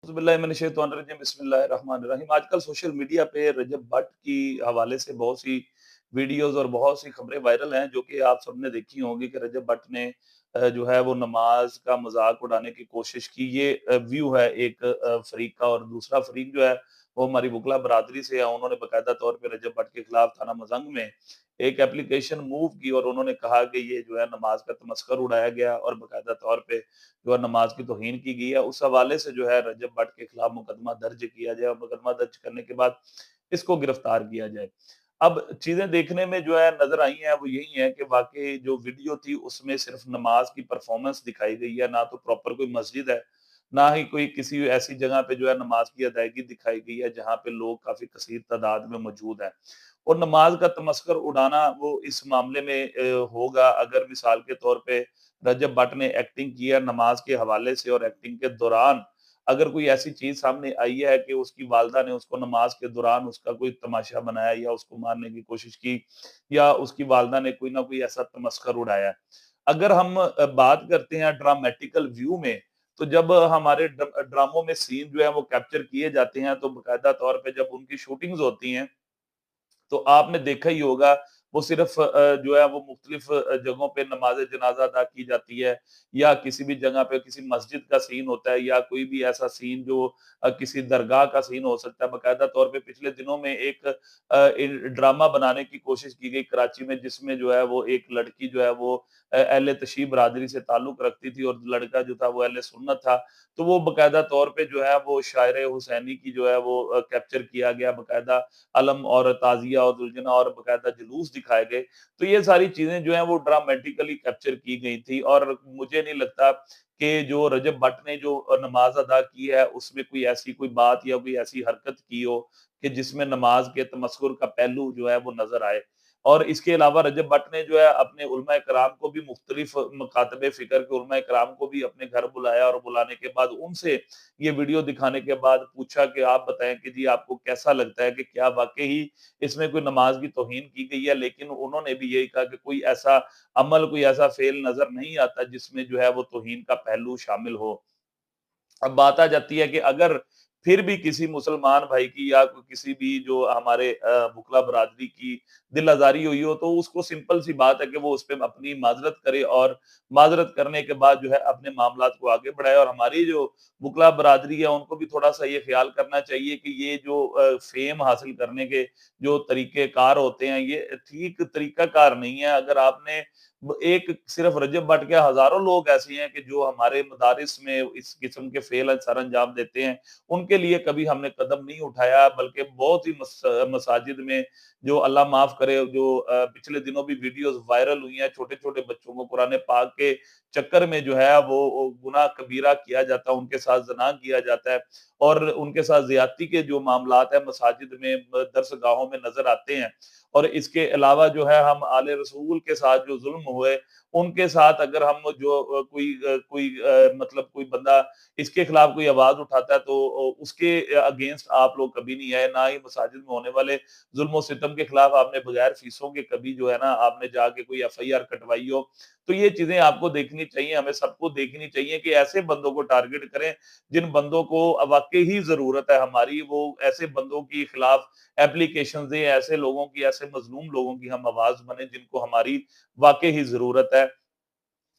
बिस्मिल्लाहिर्रहमानिर्रहीम। आजकल social media पे रजब भट्ट की हवाले से बहुत सी वीडियोस और बहुत सी खबरें वायरल हैं, जो कि आप सबने देखी होंगी कि रजब भट्ट ने जो है वो नमाज का मजाक उड़ाने की कोशिश की। ये व्यू है एक फरीक का, और दूसरा फरीक जो है वो हमारी वकला बरादरी से है। उन्होंने बाकायदा तौर पे रजब भट्ट के खिलाफ थाना मजंग में एक एप्लीकेशन मूव की, और उन्होंने कहा कि ये जो है नमाज का तमस्खुर उड़ाया गया और बाकायदा तौर पे जो है नमाज की तौहीन की गई है। उस हवाले से जो है रजब भट्ट के खिलाफ मुकदमा दर्ज किया जाए, और मुकदमा दर्ज करने के बाद इसको गिरफ्तार किया जाए। अब चीज़ें देखने में जो है नज़र आई हैं वो यही है कि वाक़ई जो वीडियो थी उसमें सिर्फ़ नमाज की परफ़ॉर्मेंस दिखाई गई है, ना तो प्रॉपर कोई मस्जिद है, ना ही कोई किसी ऐसी जगह पे जो है नमाज की अदायगी दिखाई गई है जहाँ पे लोग काफ़ी कसीर तादाद में मौजूद हैं। और नमाज का तमस्खुर उड़ाना वो इस मामले में होगा अगर मिसाल के तौर पे रजब भट्ट ने एक्टिंग की है नमाज के हवाले से, और एक्टिंग के दौरान अगर कोई ऐसी चीज़ सामने आई है कि उसकी वालिदा ने उसको नमाज के दौरान उसका कोई तमाशा बनाया या उसको मारने की कोशिश की, या उसकी वालिदा ने कोई ना कोई ऐसा तमस्खुर उड़ाया है। अगर हम बात करते हैं ड्रामेटिकल व्यू में, तो जब हमारे ड्रामों में सीन जो है वो कैप्चर किए जाते हैं, तो बाकायदा तौर पे जब उनकी शूटिंग्स होती हैं, तो आपने देखा ही होगा वो सिर्फ़ जो है वो मुख्तलिफ़ जगहों पे नमाज़-ए-जनाज़ा अदा की जाती है, या किसी भी जगह पे किसी मस्जिद का सीन होता है, या कोई भी ऐसा सीन जो किसी दरगाह का सीन हो सकता है। बाकायदा तौर पे पिछले दिनों में एक इन ड्रामा बनाने की कोशिश की गई कराची में, जिसमें जो है वो एक लड़की जो है वो अहले तशीह बिरादरी से ताल्लुक़ रखती थी, और लड़का जो था वो अहले सुन्नत था। तो वो बाकायदा तौर पे जो है वो शायरे हुसैनी की जो है वो कैप्चर किया गया, बाकायदा अलम और ताज़िया और दुल्जना और बाकायदा जुलूस दिखाए गए। तो ये सारी चीज़ें जो हैं वो ड्रामेटिकली कैप्चर की गई थी, और मुझे नहीं लगता कि जो रजब भट्ट ने जो नमाज़ अदा की है, उसमें कोई ऐसी कोई बात या कोई ऐसी हरकत की हो कि जिसमें नमाज़ के तमस्खुर का पहलू जो है वो नज़र आए। और इसके अलावा रजब भट्ट ने जो है अपने उलमाए कराम को भी, मुख्तलिफ मकातबे फ़िक्र के उलमाए कराम को भी अपने घर बुलाया, और बुलाने के बाद उनसे ये वीडियो दिखाने के बाद पूछा कि आप बताएँ कि जी आपको कैसा लगता है कि क्या वाक़ई ही इसमें कोई नमाज़ की तौहीन की गई है? लेकिन उन्होंने भी यही कहा कि कोई ऐसा अमल, कोई ऐसा फ़ेल नज़र नहीं आता जिसमें जो है वो तौहीन का पहलू शामिल हो। अब बात आ जाती है कि अगर फिर भी किसी मुसलमान भाई की या किसी भी जो हमारे बुकला बरादरी की दिल आज़ारी हुई हो, तो उसको सिंपल सी बात है कि वो उसपे अपनी माज़रत करे, और माज़रत करने के बाद जो है अपने मामलात को आगे बढ़ाए। और हमारी जो बुकला बरादरी है उनको भी थोड़ा-सा ये ख़्याल करना चाहिए कि ये जो फ़ेम हासिल करने के जो तरीक़ेकार होते हैं, ये ठीक तरीक़ाकार नहीं है। अगर आपने एक सिर्फ रजब भट्ट के हज़ारों लोग ऐसे हैं कि जो हमारे मदारिस में इस किस्म के फ़ेल सर-अंजाम देते हैं, उनके लिए कभी हमने कदम नहीं उठाया, बल्कि बहुत ही मसाजिद में जो अल्लाह माफ़ करे, जो पिछले दिनों भी वीडियोज़ वायरल हुई हैं, छोटे-छोटे बच्चों को कुरान पाक के चक्कर में जो है वो गुनाह कबीरा किया जाता है, उनके साथ ज़िना किया जाता है, और उनके साथ ज़्यादती के जो मामलात हैं मसाजिद में, दरसगाहों में नज़र आते हैं। और इसके अलावा जो है हम आले रसूल के साथ जो ज़ुल्म हुए, उनके साथ अगर हम जो मतलब कोई बंदा इसके खिलाफ कोई आवाज़ उठाता है, तो उसके अगेंस्ट आप लोग कभी नहीं आए, ना ही मसाजिद में होने वाले ज़ुल्म-ओ-सितम के खिलाफ आपने बगैर फीसों के कभी जो है ना आपने जाके कोई एफआईआर कटवाई हो। तो ये चीज़ें आपको देखनी चाहिए, हमें सबको देखनी चाहिए कि ऐसे बंदों को टारगेट करें, जिन बंदों को वाक़ई ही ज़रूरत है हमारी, वो ऐसे बंदों के खिलाफ एप्लीकेशंस दें, ऐसे लोगों की, ऐसे मज़लूम लोगों की हम आवाज़ बनें जिनको हमारी वाक़ई ही ज़रूरत है।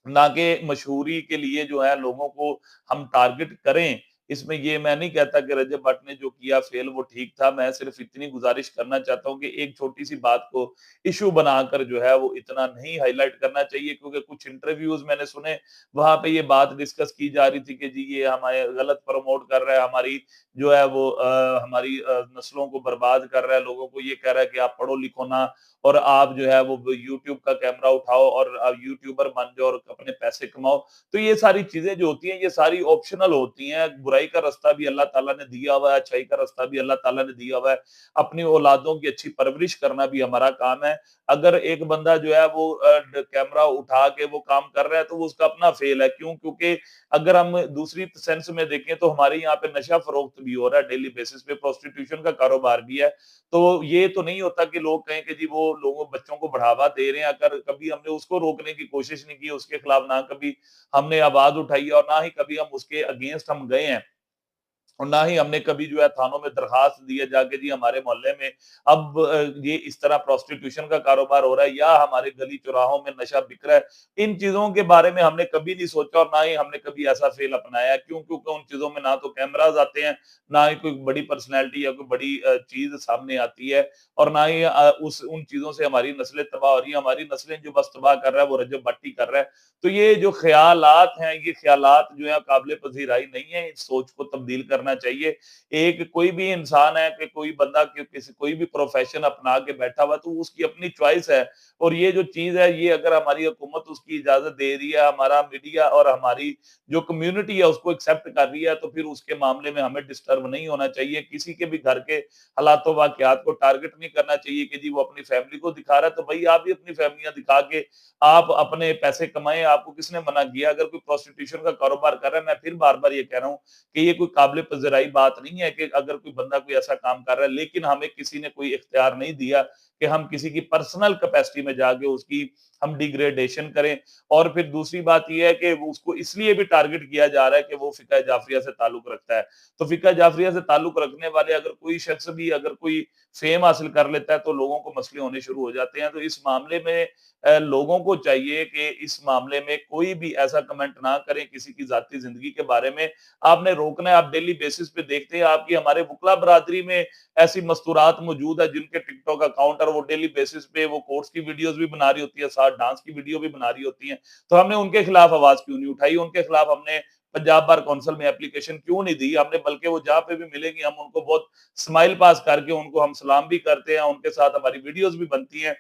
ना कि मशहूरी के लिए जो है लोगों को हम टारगेट करें। इसमें ये मैं नहीं कहता कि रजब भट्ट ने जो किया फ़ेल वो ठीक था। मैं सिर्फ़ इतनी गुज़ारिश करना चाहता हूँ कि एक छोटी-सी बात को इश्यू बनाकर जो है वो इतना नहीं हाइलाइट करना चाहिए, क्योंकि कुछ इंटरव्यूज़ मैंने सुने, वहाँ पे ये बात डिस्कस की जा रही थी कि जी ये हमारे गलत प्रमोट कर रहा है, हमारी जो है वो हमारी नस्लों को बर्बाद कर रहा है, लोगों को ये कह रहा है कि आप पढ़ो-लिखो ना, और आप जो है वो यूट्यूब का कैमरा उठाओ और यूट्यूबर बन जाओ और अपने पैसे कमाओ। तो ये सारी चीज़ें जो होती हैं, ये सारी ऑप्शनल होती हैं। बुराई का रास्ता भी अल्लाह ताला ने दिया हुआ है, अच्छाई का रास्ता भी अल्लाह ताला ने दिया हुआ है। अपनी औलादों की अच्छी परवरिश करना भी हमारा काम है। अगर एक बंदा जो है वो कैमरा उठा के वो काम कर रहा है, तो वो उसका अपना फ़ेल है। क्यों? क्योंकि अगर हम दूसरी सेंस में देखें, तो हमारे यहाँ पे नशा फ़रोख्त भी हो रहा है डेली बेसिस पे, प्रोस्टिट्यूशन का कारोबार भी है। तो ये तो नहीं होता कि लोग कहें कि जी वो लोगों बच्चों को बढ़ावा दे रहे हैं, अगर कभी हमने उसको रोकने की कोशिश नहीं की, उसके खिलाफ ना कभी हमने आवाज़ उठाई है, और ना ही कभी हम उसके अगेंस्ट हम गए हैं। और ना ही हमने कभी जो है थानों में दरखास्त दी है जाके जी हमारे मोहल्ले में अब ये इस तरह प्रोस्टिट्यूशन का कारोबार हो रहा है या हमारे गली चौराहों में नशा बिक रहा है। इन चीज़ों के बारे में हमने कभी नहीं सोचा और ना ही हमने कभी ऐसा फ़ेल अपनाया। क्यों? क्योंकि उन चीज़ों में ना तो कैमराज़ आते हैं, ना ही कोई बड़ी पर्सनैलिटी या कोई बड़ी चीज़ सामने आती है और ना ही उस उन चीज़ों से हमारी नस्लें तबाह हो रही हैं। हमारी नस्लें जो बस तबाह कर रहा है वो रजब भट्ट ही कर रहा है। तो ये जो ख़यालात हैं, ये ख़यालात जो है काबिल पज़ीराई नहीं है, इस सोच को तब्दील करना चाहिए। एक कोई भी इंसान है कि कोई बंदा कि किसी कोई भी प्रोफ़ेशन अपना के बैठा हुआ है, तो उसकी अपनी चॉइस है और ये जो चीज़ है, ये अगर हमारी हुकूमत उसकी इजाज़त दे रही है, हमारा मीडिया और हमारी जो कम्युनिटी है उसको एक्सेप्ट कर रही है, तो फिर उसके मामले में हमें डिस्टर्ब नहीं होना चाहिए। किसी के भी घर के हालात वाक़यात को टारगेट नहीं करना चाहिए कि जी वो अपनी फैमिली को दिखा रहा है, तो भई आप भी अपनी फैमिलियाँ दिखा के आप अपने पैसे कमाएँ, आपको किसने मना किया? अगर कोई प्रोस्टिट्यूशन का कारोबार कर रहा है, मैं फिर बार-बार ये कह रहा हूँ कि ये कोई काबिल पज़ीराई बात नहीं है कि अगर कोई बंदा कोई ऐसा काम कर रहा है, लेकिन हमें किसी ने कोई इख्तियार नहीं दिया कि हम किसी की पर्सनल कैपेसिटी में जाके उसकी हम डिग्रेडेशन करें। और फिर दूसरी बात ये है कि वो उसको इसलिए भी टारगेट किया जा रहा है कि वो फ़िक़्ह जाफ़रिया से ताल्लुक़ रखता है। तो फ़िक़्ह जाफ़रिया से ताल्लुक़ रखने वाले अगर कोई शख्स भी अगर कोई फ़ेम हासिल कर लेता है, तो लोगों को मसले होने शुरू हो जाते हैं। तो इस मामले में लोगों को चाहिए कि इस मामले में कोई भी ऐसा कमेंट ना करें किसी की ज़ाती ज़िंदगी के बारे में। आपने रोकना है, आप डेली बेसिस पे देखते हैं आपकी हमारे वुकला बरादरी में ऐसी मस्तूरात मौजूद है जिनके टिकटॉक अकाउंट और वो डेली बेसिस पे वो कोर्स की वीडियोज़ भी बना रही होती है, साथ डांस की वीडियो भी बना रही होती हैं। तो हमने उनके खिलाफ आवाज़ क्यों नहीं उठाई? उनके खिलाफ हमने पंजाब बार काउंसिल में एप्लीकेशन क्यों नहीं दी? हमने बल्कि वो जहाँ पे भी मिलेंगी हम उनको बहुत स्माइल पास करके उनको हम सलाम भी करते हैं, उनके साथ हमारी वीडियोज़ भी बनती हैं।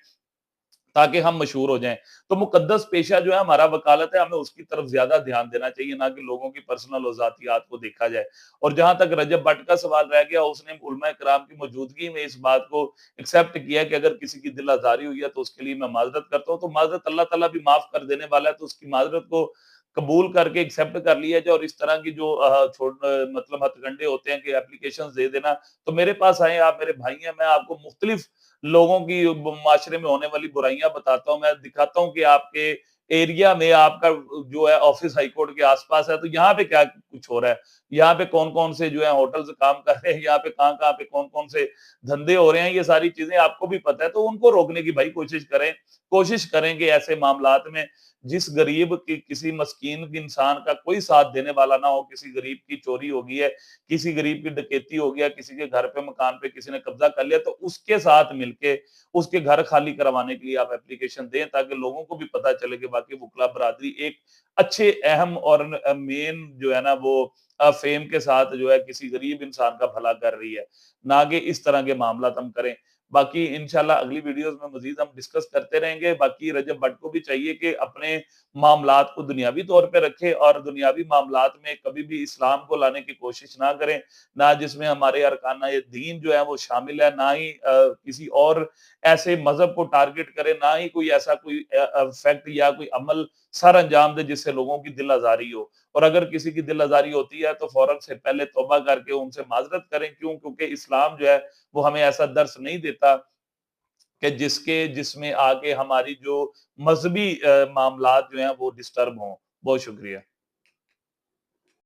ताकि हम मशहूर हो जाएँ। तो मुकद्दस पेशा जो है हमारा वकालत है, हमें उसकी तरफ ज़्यादा ध्यान देना चाहिए, ना कि लोगों की पर्सनल और ज़ातियात को देखा जाए। और जहाँ तक रजब भट्ट का सवाल रह गया, उसने उलमा किराम की मौजूदगी में इस बात को एक्सेप्ट किया कि अगर किसी की दिल आज़ारी हुई है, तो उसके लिए मैं माज़रत करता हूँ। तो माज़रत अल्लाह ताला भी माफ़ कर देने वाला है, तो उसकी माज़रत को कबूल करके एक्सेप्ट कर लिया जाए और इस तरह की जो मतलब हथकंडे होते हैं कि एप्लीकेशंस दे देना, तो मेरे पास आएँ, आप मेरे भाई हैं, मैं आपको मुख्तलिफ लोगों की माशरे में होने वाली बुराइयाँ बताता हूँ, मैं दिखाता हूँ कि आपके एरिया में आपका जो है ऑफिस हाई कोर्ट के आस-पास है, तो यहाँ पे क्या कुछ हो रहा है? यहाँ पे कौन-कौन से जो है होटल्स काम कर रहे हैं, यहाँ पे कहाँ-कहाँ पे कौन-कौन से धंधे हो रहे हैं, ये सारी चीज़ें आपको भी पता है, तो उनको रोकने की भाई कोशिश करें। कोशिश करें कि ऐसे मामलात में जिस गरीब की किसी मस्कीन इंसान का कोई साथ देने वाला ना हो, किसी गरीब की चोरी हो गई है, किसी गरीब की डकैती हो गया, किसी के घर पे मकान पे किसी ने कब्ज़ा कर लिया, तो उसके साथ मिलके उसके घर खाली करवाने के लिए आप एप्लीकेशन दें ताकि लोगों को भी पता चले कि वाक़ई वुकला बरादरी एक अच्छे अहम और मेन जो है ना वो फ़ेम के साथ जो है किसी गरीब इंसान का भला कर रही है, ना कि इस तरह के मामलात हम करें। बाकी इंशाल्लाह अगली वीडियोज़ में मज़ीद हम डिस्कस करते रहेंगे। बाकी रजब भट्ट को भी चाहिए कि अपने मामलात को दुनियावी तौर पे रखे और दुनियावी मामलात में कभी भी इस्लाम को लाने की कोशिश ना करें, ना जिसमें हमारे अरकान-ए दीन जो है वो शामिल है, ना ही किसी और ऐसे मज़हब को टारगेट करें, ना ही कोई ऐसा कोई फैक्ट या कोई अमल सर अंजाम दे जिससे लोगों की दिल आज़ारी हो। और अगर किसी की दिल आज़ारी होती है तो फ़ौरन से पहले तौबा करके उनसे माज़रत करें। क्यों? क्योंकि इस्लाम जो है वो हमें ऐसा दर्स नहीं देता कि जिसमें आके हमारी जो मज़हबी मामलात जो हैं वो डिस्टर्ब हों। बहुत शुक्रिया।